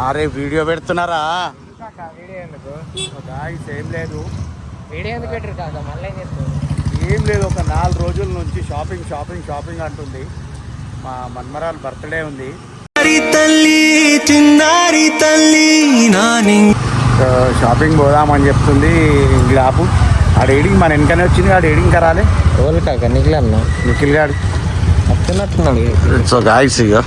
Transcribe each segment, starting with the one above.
అరే వీడియో పెడుతున్నారా? వీడియో ఎందుకు? ఏం లేదు, వీడియో ఎందుకు పెట్టరు కాక మళ్ళీ ఏం లేదు. ఒక 4 రోజుల నుంచి షాపింగ్ షాపింగ్ షాపింగ్ అంటుంది. మా మన్మరాలు బర్త్డే ఉంది. షాపింగ్ పోదామని చెప్తుంది. గ్లాపు ఆడ ఎడింగ్ మన వెనకనే వచ్చింది. ఆడ ఎడింగ్ కరాలే ఓలు కాక నిఖిల్ అన్న నిఖిల్ గాడు వస్తున్నట్టున్నాడు. సో గాయస్ ఇక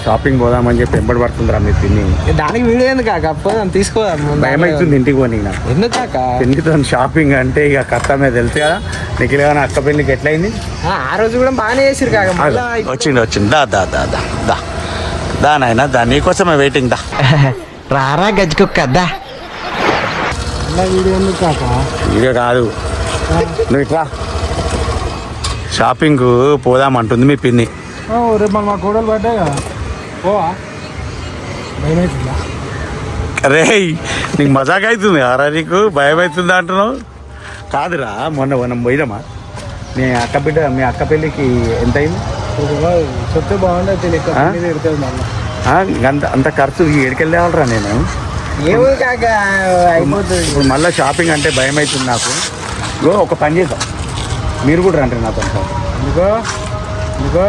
షాపింగ్ పోదామని చెప్పి ఎంబడి పడుతుందిరా మీ పిన్ని. దానికి వీడియో ఎందుకు కాక పోదాం తీసుకోదాం. భయం అవుతుంది ఇంటికి పోనీ. నాకు ఎందుకు కాక ఎందుకు షాపింగ్ అంటే ఇక కథ మీద తెలుసు కదా. నిఖిల్ గారు అక్క పెళ్ళికి ఎట్లయింది? ఆ రోజు కూడా బాగానే చేసిరు కాక. వచ్చింది దా దా దా దా దా దా నాయన దా, నీకోసమే వెయిటింగ్ దా. రారా గజ్జుకుక్క దా. వీడియో ఎందుకు కాక? వీడియో కాదు, నువ్వు ఇట్లా షాపింగ్ పోదామంటుంది మీ పిన్ని. రేపు మన మా కోడలు పడ్డా కదా పోవా? భయం అవుతుందా? అరే నీకు మజాక్ అవుతుంది అరా, నీకు భయం అవుతుందా అంటున్నావు? కాదురా, మొన్న మనం పోయినామా మీ అక్క పెళ్ళికి ఎంత అయింది? చెప్తే బాగుండదు. అంత ఖర్చు ఎడికెళ్ళేవాళ్ళరా నేను. ఏమో కాక అయిపోతుంది. ఇప్పుడు మళ్ళీ షాపింగ్ అంటే భయం అవుతుంది నాకు. ఇగో ఒక పని చేద్దాం, మీరు కూడా రండి నాతో. ఎందుకో ఎందుకో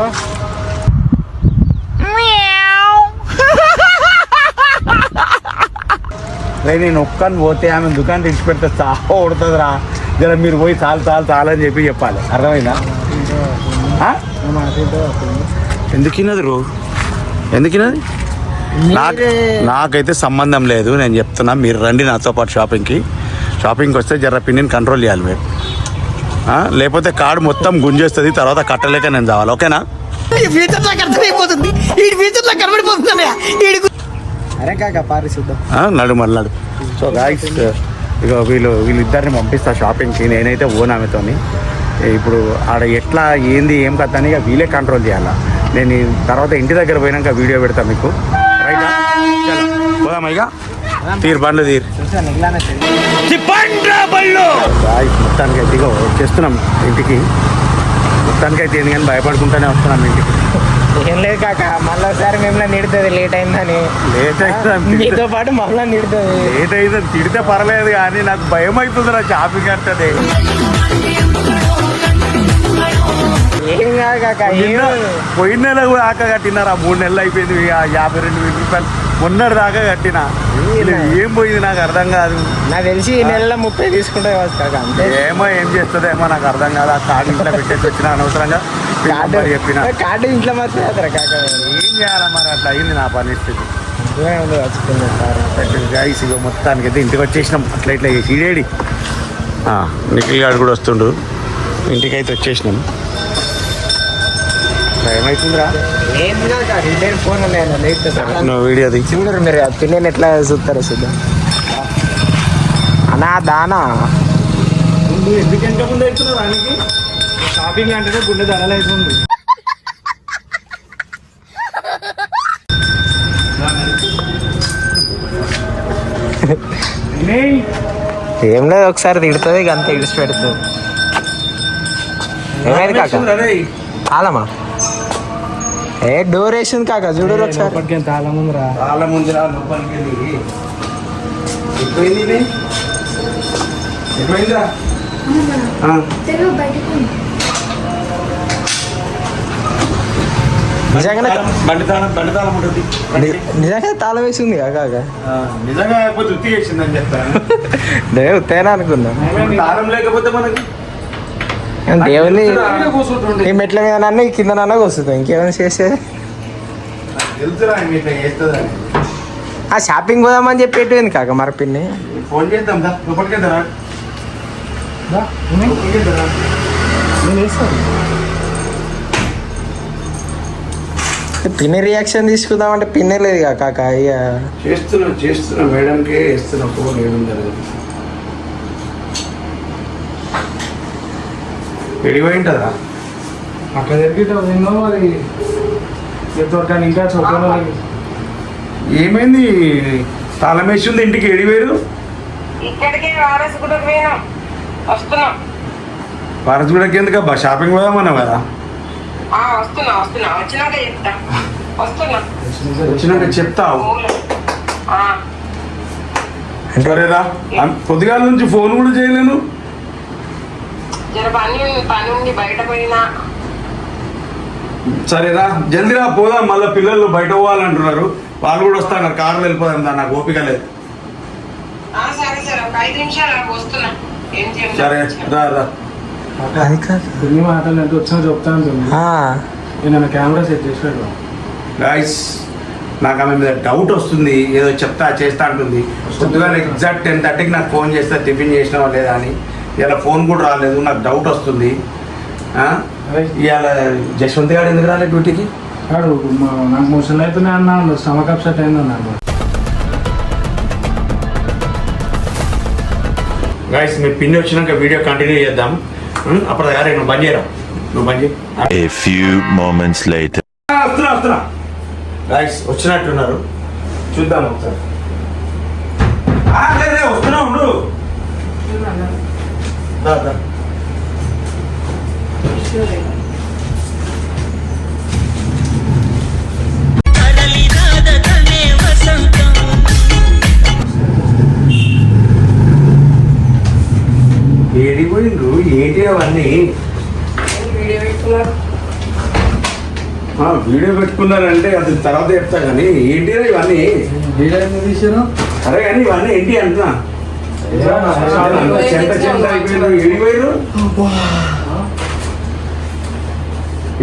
నేను ఒక్కని పోతే ఆమె దుకాణం తెచ్చిపెడితే చాలా కొడుతుందిరా. జర మీరు పోయి చాలు అని చెప్పి చెప్పాలి. అర్థమైందా? ఎందుకున్నది రో ఎందుకున్నది? నాకైతే సంబంధం లేదు. నేను చెప్తున్నా, మీరు రండి నాతో పాటు షాపింగ్కి వస్తే జర పిన్నిని కంట్రోల్ చేయాలి మీరు. లేకపోతే కార్డు మొత్తం గుంజేస్తుంది, తర్వాత కట్టలేక నేను చావాలి. ఓకేనా? అరే కాక పారి చూద్దాం. నడు మళ్ళీ. సో గాయ్స్ ఇక వీళ్ళిద్దరిని పంపిస్తా షాపింగ్కి. నేనైతే ఓన్ ఆమెతోని. ఇప్పుడు ఆడ ఎట్లా ఏంది ఏం కథ అని ఇక వీళ్ళే కంట్రోల్ చేయాలా. నేను తర్వాత ఇంటి దగ్గర పోయినాక వీడియో పెడతా మీకు. రైటా? పోదామా ఇక? తీరు బండ్లు తీరు. మొత్తానికి అయితే ఇక వచ్చేస్తున్నాం ఇంటికి. మొత్తానికి అయితే ఏంది కానీ భయపడుకుంటూనే వస్తున్నాం ఇంటికి. ఏం లేదు కాక, మళ్ళీ ఒకసారి మిమ్మల్ని నిడుతుంది లేట్ అయిందని. లేట్ అయింది మీతో పాటు మళ్ళీ నిడుతుంది. లేట్ అయిందని తిడితే పర్లేదు, కానీ నాకు భయం అవుతుంది నా షాపింగ్ అంటే. ఏం కాదు కాక, పోయిన నెల కూడా ఆక కట్టినారా? 3 నెలలు అయిపోయింది. 52,000 రూపాయలు మొన్నటి దాకా కట్టినా. ఏం పోయింది నాకు అర్థం కాదు. నాకు తెలిసి ఈ నెలలో 30 తీసుకుంటే కాక. అంతే. ఏం చేస్తుందేమో నాకు అర్థం కాదు. ఆ కార్డు ఇంట్లో పెట్టేసి వచ్చిన అనవసరంగా చెప్పిన. కార్డు ఇంట్లో మర్చిపోతారా కాక? ఏం చేయాలా మరి? అట్లా అయింది నా పరిస్థితి. గైస్ ఇక మొత్తానికి అయితే ఇంటికి వచ్చేసినాం. అట్లా ఇట్లా చేసి ఇడేడి నిఖిల్ గారు కూడా వస్తుండు. ఇంటికైతే వచ్చేసినాం. ఏమవుతుందిరా? ఫోన్ నువ్వు వీడియో దిగి చూడరు మీరు. పిల్లని ఎట్లా చూస్తారో చూద్దాం. అన్నా దానా ఎందుకు ఎంత ముందు అవుతున్నావు దానికి? షాపింగ్ అంటేనే గుండె ధరలు అవుతుంది. ఏం లేదు, ఒకసారి తిడుతుంది ఇక అంతా ఇడిచి పెడుతుంది. ఏమైంది కాక? తాళమా? డోర్ వేసింది కాక, చూడరు ఒకసారి. తాళం ఉందిరా. తాళం ఉందిరా లోపలికి వెళ్ళి. ఎప్పుడైందిరా? నిజంగానే ఉంటుంది. నిజంగా తాళం వేసింది కాక. నిజంగా ఉత్తి వేసిందని చెప్తాను. తేనా అనుకున్నా. తాళం లేకపోతే మనకి దేవుని ఈ మెట్ల మీద నన్ను కింద నన్న వస్తుంది. ఇంకేమైనా చేసేది? ఆ షాపింగ్ పోదామని చెప్పి పెట్టింది కాక మరి పిన్ని. ఫోన్ చేద్దాం. పిన్ని రియాక్షన్ తీసుకుందామంటే పిన్నే లేదు కాక. ఇక చేస్తున్నా మేడంకే ఇస్తున్నా ఫోన్. ఏముంది ఎడిపోయింటుందా? అక్కడ ఎన్నో మరి ఇంకా చూద్దాం. ఏమైంది? తాళం వేసి ఉంది ఇంటికి. ఎడివేరు? ఇక్కడికి వస్తున్నాం. వారసుగూడకి ఎందుకబ్బా? షాపింగ్ పోదామన్నావు కదా. వస్తున్నా వచ్చినాక చెప్తా. వస్తున్నా. వచ్చినాక చెప్తావు. ఆ, సరేరా, పొద్దుగాల నుంచి ఫోన్ కూడా చేయలేను. జర పని ఉంది బయట పోయినా. సరేరా, జల్దిరా పోదాం. మళ్ళీ పిల్లలు బయట పోవాలంటున్నారు, వాళ్ళు కూడా వస్తారు. కారులో వెళ్ళిపోదాం, నాకు ఓపిక లేదు. సరే సరే, ఒక 5 నిమిషాలు వస్తున్నా. ఏం సరే రా రా. అది కాదు. ఎన్ని మాటలు అంటే వచ్చినా చెప్తాను. నేను కెమెరా సెట్ చేసాడు. గైస్, నాకు ఆమె మీద డౌట్ వస్తుంది, ఏదో చెప్తా చేస్తా అంటుంది. పొద్దుగా ఎగ్జాక్ట్ 10:30కి నాకు ఫోన్ చేస్తా టిఫిన్ చేసినావా లేదా అని. ఇలా ఫోన్ కూడా రాలేదు, నాకు డౌట్ వస్తుంది. ఇవాళ జశ్వంత్ గారు ఎందుకు రాలేదు డ్యూటీకి? నాకు మోషన్ అవుతున్నాయి అన్నాను, స్టమక్ అప్సెట్ అయింది అన్నాను. గైస్, మీ పిన్ని వచ్చినాక వీడియో కంటిన్యూ చేద్దాం. అప్పుడు దగ్గర నువ్వు బంద్ చేయరా, నువ్వు బంద్ చేయి. A few moments later. వస్తున్నా గైస్, వచ్చినట్టున్నారు, చూద్దాం ఒకసారి. లేదే, వస్తున్నా ఉండు. దా, దా. ఏడిపోయిండ్రు, ఏంటి అవన్నీ? వీడియో పెట్టుకున్నారు. వీడియో పెట్టుకున్నారంటే అది తర్వాత చెప్తా, కానీ ఏంటి ఇవన్నీ? తీసాను. సరే కానీ ఇవన్నీ ఏంటి అంటున్నా. చెంత చెంత అయిపోయింది. ఏడిపోయారు,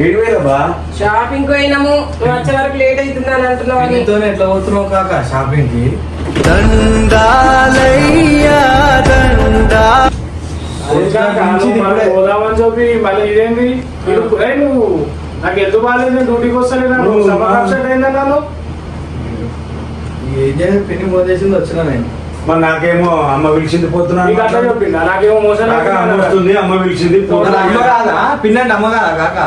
ఏడిపోయారబ్బా. షాపింగ్ పోయినాము, నువ్వు వచ్చే వరకు లేట్ అవుతుందని అంటున్నావు అని. ఎట్లా పోతున్నావు కాక షాపింగ్ కి? పోదామని చెప్పి మళ్ళీ ఇదేంది నువ్వు? నాకు ఎందుకు బాగాలేదు, డ్యూటీకి వస్తలేను, అప్సెట్ అయిందన్నాను. ఏం చేసి పిన్ని పోదేసింది వచ్చినా నేను. మరి నాకేమో అమ్మ పిలిచింది పోతున్నా, అట్లా చెప్పింది. నాకేమో మోసం అమ్మ వస్తుంది, అమ్మ పిలిచింది. అమ్మ కాదా పిన్నంటే అమ్మ కాదా కాక?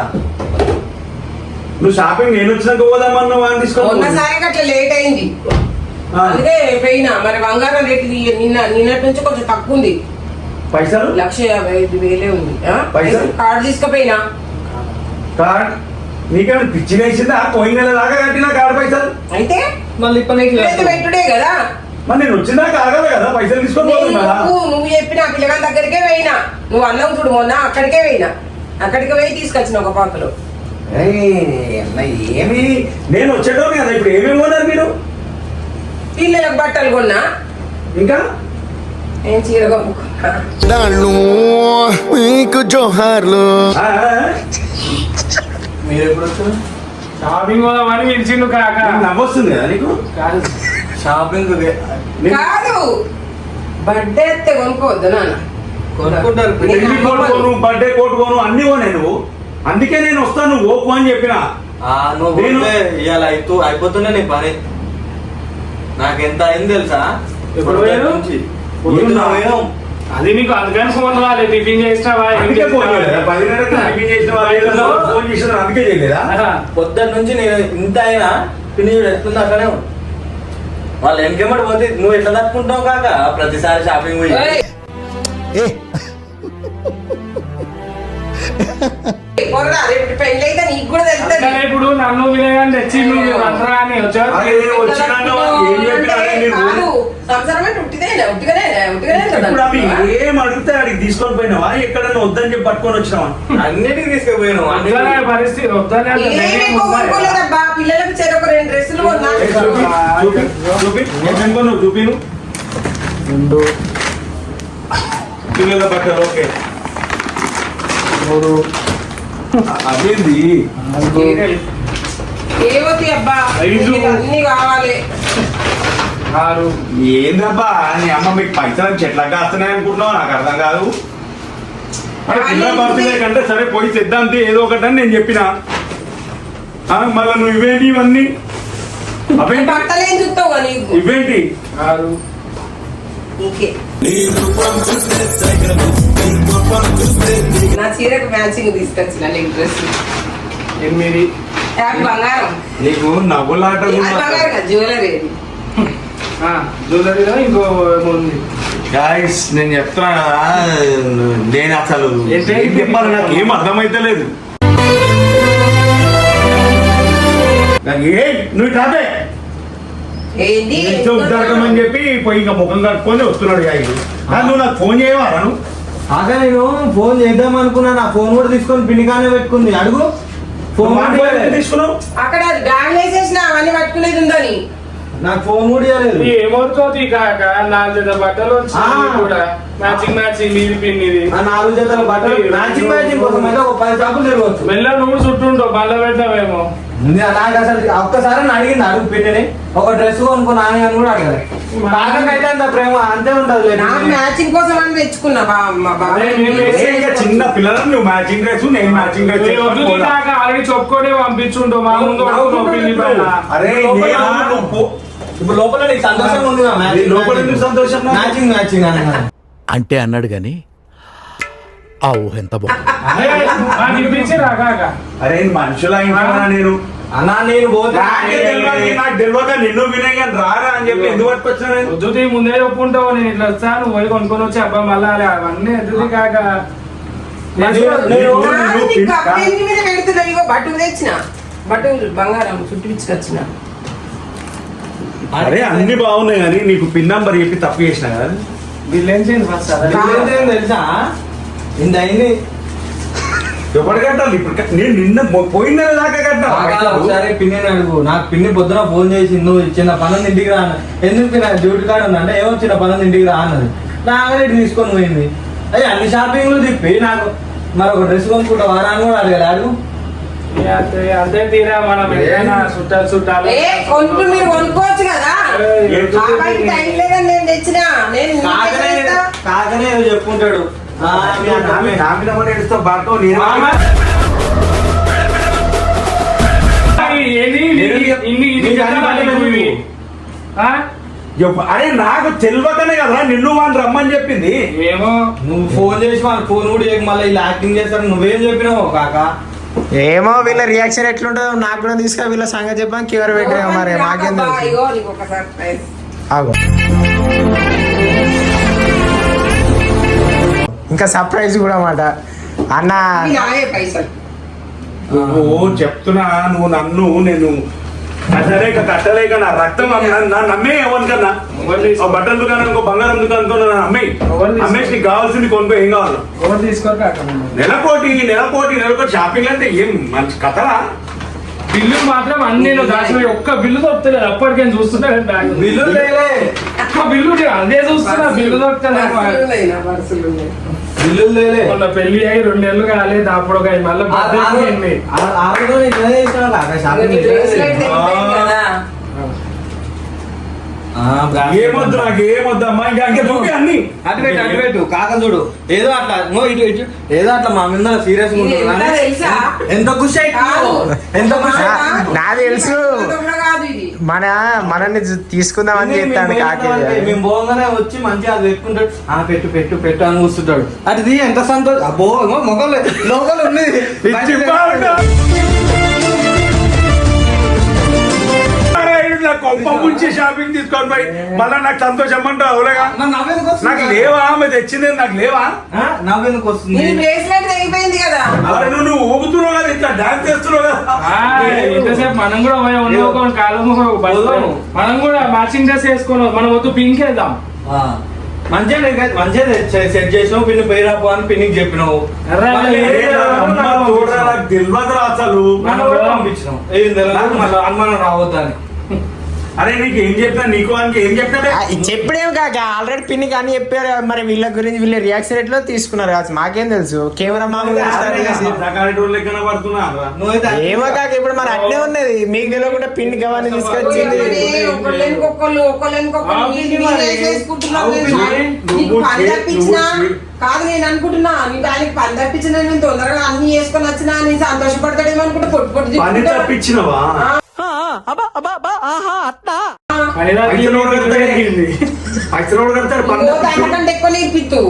నువ్వు షాపింగ్ నేను వచ్చినాక పోదామన్నావు అని మొన్నసారి అట్లా లేట్ అయింది, అందుకే పోయినా. మరి బంగారం రేటు నిన్నటి నుంచి కొంచెం తక్కువ ఉంది. పైసలు 1,55,000 ఉంది. పైసలు? కార్డు తీసుకుపోయినా. కార్డ్ నీకేమైనా పిచ్చి వేసిందా? పోయిన నెల దాకా కట్టినా కార్డు పైసలు. అయితే మళ్ళీ ఇప్పుడైతే పెట్టుడే కదా. మరి నేను వచ్చిందాక ఆగలే కదా, పైసలు తీసుకోపోతున్నా. నువ్వు చెప్పిన ఆ పిల్లగాని దగ్గరికే పోయినా. నువ్వు అన్నం చూడు, మొన్న అక్కడికే పోయినా. అక్కడికి పోయి తీసుకొచ్చిన ఒక పాకలో. ఏమి నేను వచ్చేటోని కదా, ఇప్పుడు ఏమేమి కొన్నారు మీరు? పిల్లలకు బట్టలు కొన్నా, ఇంకా ఏం చీర కొనుక్కున్నా. మీకు జోహార్లు. మీరు ఎప్పుడు వచ్చారు? షాపింగ్ పోదామని పిలిచిండు కాక. నవ్వొస్తుంది కదా నీకు? కాదు షాపింగ్ కాదు, బర్త్డే అయితే కొనుక్కోవద్దు నాన్న. కొనుక్కుంటారు. పెళ్లి కోట్ కొను, బర్త్డే కోట్ కొను, అన్ని కొనే నువ్వు. అందుకే నేను వస్తాను, ఓపు అని చెప్పిన. నువ్వు ఇవాళ అయిపోతుండే నీ పని. నాకెంత అయింది తెలుసా? ఎప్పుడు పోయాను? అది నీకు అందుకని ఫోన్ రాలేదు. టిఫిన్ చేసినావా? అందుకే ఫోన్ చేయలేదా? 10:30కి టిఫిన్ చేసినావా? ఫోన్ చేసిన అందుకే చేయలేదా? పొద్దున్న నుంచి నేను ఇంత అయినా పిన్ని ఎట్లుంది అక్కడే ఉంది. వాళ్ళు వెనకెమ్మడి పోతే నువ్వు ఎట్లా తట్టుకుంటావు కాక ప్రతిసారి షాపింగ్ పోయి? పెళ్ళి అయితే నీకు కూడా తెలుస్తుంది. ఇప్పుడు నన్ను వినగానే తెచ్చి నువ్వు రండ్రా అని వచ్చావు. ఏం అడిగితే అడిగి తీసుకొని పోయినావా? ఎక్కడన్నా వద్దని చెప్పి పట్టుకొని వచ్చినావా? అన్నిటికీ తీసుకుపోయినావు. అందుకనే పరిస్థితి వద్దని పిల్లలకు చెరొక 2 డ్రెస్సులు కొన్నా. చూపిను పిల్లల బట్టలు. ఓకే, అదేంది ఏమవుతాయి అబ్బా, అన్ని కావాలి. ఏందబ్బా నీ అమ్మ మీకు పైసలు చెట్ల కాస్తున్నాయి అనుకుంటున్నావు? నాకు అర్థం కాదు. పిల్లల బర్త్డే కంటే సరే పోయి తెద్దాంతే ఏదో ఒకటని నేను చెప్పిన. మళ్ళీ నువ్వు ఇవేంటి ఇవన్నీ? బట్టలు ఏం చూస్తావు నీకు? ఇవేంటి? నా చీరకు మ్యాచింగ్ తీసుకొచ్చిన నీకు డ్రెస్. 8 బంగారం నీకు నవ్వులాట బంగారం కదా, జ్యువెలరీ. జ్యువెలరీలో ఇంకో ఉంది. గాయస్, నేను చెప్తున్నా కదా, నేను అసలు ఏం చెప్పాలి నాకు ఏం అర్థమైతే లేదు. నువ్వు టాపే ఏంటి జరగమని చెప్పి పోయి ఇంకా ముఖం కట్టుకొని వస్తున్నాడు నువ్వు నాకు ఫోన్ చేయవారా నువ్వు ఆగా నేను ఫోన్ చేద్దాం అనుకున్నా నా ఫోన్ కూడా తీసుకొని పిండికానే పెట్టుకుంది అడుగు ఫోన్ తీసుకున్నావు అక్కడ బ్యాగ్ వేసేసిన అవన్నీ పట్టుకునేది ఉందని నాకు ఫోన్ కూడా ఇవ్వలేదు ఏమవుతుంది కాక 4 జత బట్టలు వచ్చి కూడా మ్యాచింగ్ నీది పిన్నిది ఆ 4 జతల బట్టలు మ్యాచింగ్ కోసం అయితే ఒక 10 షాపులు తిరగవచ్చు మెల్ల నువ్వు చుట్టూ బల్ల పెట్టావేమో నాకు అసలు ఒక్కసారి అడిగింది అడుగు పిండిని ఒక డ్రెస్ కొనుక్కున్నా అని కూడా అడగలేదు కాకైతే అంత ప్రేమ అంతే ఉంటది నాకు మ్యాచింగ్ కోసం అని తెచ్చుకున్నా మా బాబాయ్ చిన్న పిల్లలు నువ్వు మ్యాచింగ్ డ్రెస్ నేను మ్యాచింగ్ డ్రెస్ ఆల్రెడీ చెప్పుకొని పంపించుంటూ మా ముందు పిన్ని పైన. అరే ఇప్పుడు లోపల నీకు సంతోషంగా ఉంది లోపల ఎందుకు సంతోషం మ్యాచింగ్ అన్న అంటే అన్నాడు గాని ఆ ఊహ ఎంత బాగుంది. అరే, నాకు ఇప్పించిరా కాక అరే మనుషుల నేను అన్నా నేను పోతే నాకు తెలియక నిన్ను వినయ్ కానీ రారా అని చెప్పి ఎందుకు పట్టుకొచ్చిన నేను వద్దుది ముందే చెప్పుకుంటావు నేను ఇట్లా వచ్చాను పోయి కొనుక్కొని వచ్చి అబ్బా మళ్ళా అవన్నీ ఎదురు కాక మీద పెడుతున్నా ఇగో బట్టలు తెచ్చిన బట్టలు బంగారం చుట్టించుకొచ్చిన అరే అన్ని బాగున్నాయి కానీ నీకు పిన్ నంబర్ చెప్పి తప్పు చేసిన కదా వీళ్ళేం చేయండి ఫస్ట్ తెలుసా ఇంత అయింది ఎవరు కట్టాలి ఇప్పుడు నేను నిన్న పోయిన నెల దాకా కట్టాలి ఒకసారి పిన్ని అడుగు నాకు పిన్ని పొద్దున ఫోన్ చేసి నువ్వు చిన్న పనులు ఇంటికి రా ఎందుకు పిన్న డ్యూటీ కార్డు ఉందంటే ఏమో చిన్న పనులు ఇంటికి రా అన్నది నాగానే తీసుకొని పోయింది అయ్యి అన్ని షాపింగ్లు తిప్పి నాకు మరి ఒక డ్రెస్ కొనుక్కుంటా వారాన్ని కూడా అడగాలి అడుగు అంతే తీరా మనం చుట్టాలు కొంటూ మీరు కొనుక్కోవచ్చు కదా బాబాయ్కి టైం లేదని నేను తెచ్చిన నేను కాకనే ఏదో చెప్పుకుంటాడు అరే నాకు తెలియకనే కదా నిన్ను వాళ్ళు రమ్మని చెప్పింది ఏమో నువ్వు ఫోన్ చేసి వాళ్ళ ఫోన్ కూడా మళ్ళీ ఇలా యాక్టింగ్ చేస్తారు నువ్వేం చెప్పినావు కాక ఏమో వీళ్ళ రియాక్షన్ ఎట్లుంటుందో నాకు కూడా తీసుకురా వీళ్ళ సంగతి చెప్పాను క్యూర్ పెట్టా మరి మాకేం తెలుసు ఇగో నీకు ఒక సర్ప్రైజ్ ఆగు. ఇంకా సర్ప్రైజ్ కూడా మాట అన్న నాయే పైసలు నువ్వు చెప్తున్నా నువ్వు నన్ను నేను కట్టలేక నా రక్తం నా నమ్మే ఎవరికన్నా బట్టల దుకాణం ఇంకో బంగారం దుకాణంతో అమ్మాయి అమ్మేసి నీకు కావాల్సింది కొనుక్కో ఏం కావాలి ఎవరు తీసుకోరు కాక నెలకోటి షాపింగ్ అంటే ఏం మంచి కథరా బిల్లు మాత్రం అన్ని దాచిపోయి ఒక్క బిల్లు దొరుకుతలేదు అప్పటికేం చూస్తున్నా బిల్లు లేలే బిల్లు అదే చూస్తున్నా బిల్లు దొరుకుతలేదు పర్సులు ఉన్నాయి బిల్లు లేలే మొన్న పెళ్లి అయ్యి 2 నెలలు కాలేదు అప్పుడు ఒక మళ్ళీ ఏమొద్దు నాకు ఏమొద్దమ్మా ఇంకా చూపి అన్ని అటు పెట్టు కాక చూడు ఏదో అట్లా ఇటు ఏదో అట్లా మా మీద సీరియస్ తెలుసా ఎంత ఖుషి ఎంత ఖుషి నాకు తెలుసు మనల్ని తీసుకుందామని చెప్తాను కాకి మేము పోగానే వచ్చి మంచిగా అది పెట్టుకుంటాడు పెట్టు అని కూర్చుంటాడు అది ఎంత సంతోషం అబ్బో మొగలు లోకల్ ఉంది కొంప ముంచి షాపింగ్ తీసుకొని పోయి మళ్ళీ నాకు సంతోషం అంటావు అవులేగా నాకు లేవా ఆమె తెచ్చింది నాకు లేవా నవ్వెందుకు వస్తుంది బ్రేస్లెట్ తెగిపోయింది కదా అరే నువ్వు ఊగుతున్నావు కదా ఇట్లా డాన్స్ చేస్తున్నావు కదా ఎంతసేపు మనం కూడా ఉన్న కాలం మనం కూడా మ్యాచింగ్ డ్రెస్ వేసుకోవాలి మనం వద్దు పింక్ వేద్దాం మంచిగా సెట్ చేసినావు పిన్ని పోయిరాపో అని పిన్నికి చెప్పినావు నాకు తెలియదురా అసలు పంపించినావు ఏం తెలియదు మళ్ళీ అనుమానం రావద్దని అరే నీకు ఏం చెప్పినా నీకు అని ఏం చెప్పినా చెప్పడేం కాక ఆల్రెడీ పిన్ని కానీ చెప్పారు మరి వీళ్ళ గురించి వీళ్ళ రియాక్షన్ ఎట్లా తీసుకున్నారు కాదు మాకేం తెలుసు కెమెరా ఏమో కాక ఇప్పుడు మరి అట్లే ఉన్నది మీకు తెలియకుండా పిన్ని గవాన్ని తీసుకొచ్చింది కాదు నేను అనుకుంటున్నా నీకు ఆయనకి పని తప్పించిన నేను తొందరగా అన్ని వేసుకొని వచ్చినా నేను సంతోషపడతాడేమో అనుకుంటే పొట్టు పొట్టు తప్పించినవా దానికంటే ఎక్కువ నేర్పిత్తు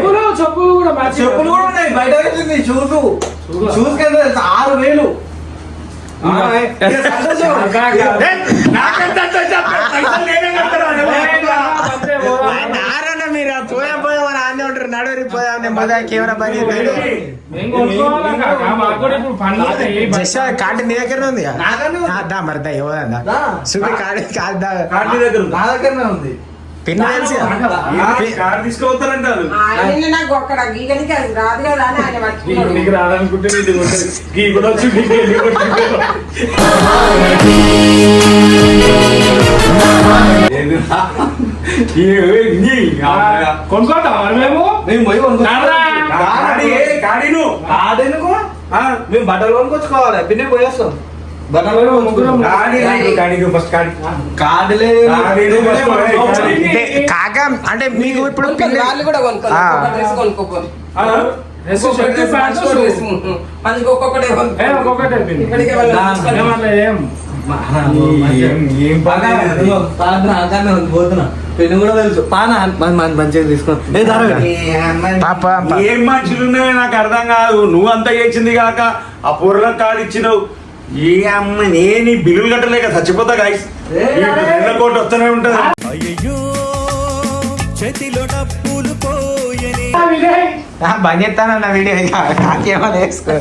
నేను చెప్పులు కూడా ఉన్నాయి బయట షూస్ 6,000 నారన్న మీరు పోయా పోయా మన ఆందే ఉంటారు నడువురి పోయా నేను పోదా కెమెరా పని జస్ట్ కార్డు నీ దగ్గరనే ఉంది దా మరి దా ఇవ్వదా చూపి కార్డు కాదు నా దగ్గరనే ఉంది పిన్ తెలిసి తీసుకోవద్దానంటారు ఆయన నాకు ఒక్కడ గీగనికి అది రాదు కదా అని ఆయన పట్టుకున్నాడు. నీకు రాదనుకుంటే నీకు ఉంటుంది. గీ కూడా వచ్చి నీకు ఎన్ని కొట్టుకుంటారు. కొనుక్కోతాం మరి మేము పోయి కాడీను కాదెందుకు మేము బట్టలు కొనుక్కొచ్చుకోవాలి పిన్ని పోయేస్తాం బట్టలు కార్డు లేదు అంటే కాక అంటే మీకు ఇప్పుడు పిన్ వాళ్ళు కూడా కొనుక్కోవాలి. ఆ. ఒక్కొక్క డ్రెస్ కొనుక్కోపోరు. డ్రెస్ షర్ట్ ప్యాంట్స్ ఒక్కొక్క డ్రెస్. మనకి ఒక్కొక్కటే కొనుక్కోవాలి. ఒక్కొక్కటే ఇక్కడికే వెళ్ళాలి. ఏమన్నా ఏం పోతున్నా పెన్ను కూడా తెలుసు పానా మంచిగా తీసుకొని పాప ఏం మనుషులు ఉన్నాయో నాకు అర్థం కాదు. నువ్వు అంతా చేసింది కాక ఆ పొర్ర కాడు ఇచ్చినావు. ఏ అమ్మ నేను ఈ బిల్లులు కట్టలేక చచ్చిపోతా గాయస్. కోట్ వస్తూనే ఉంటది. బంద్ చేస్తానన్న వీడియో ఇక నాకేమో వేసుకో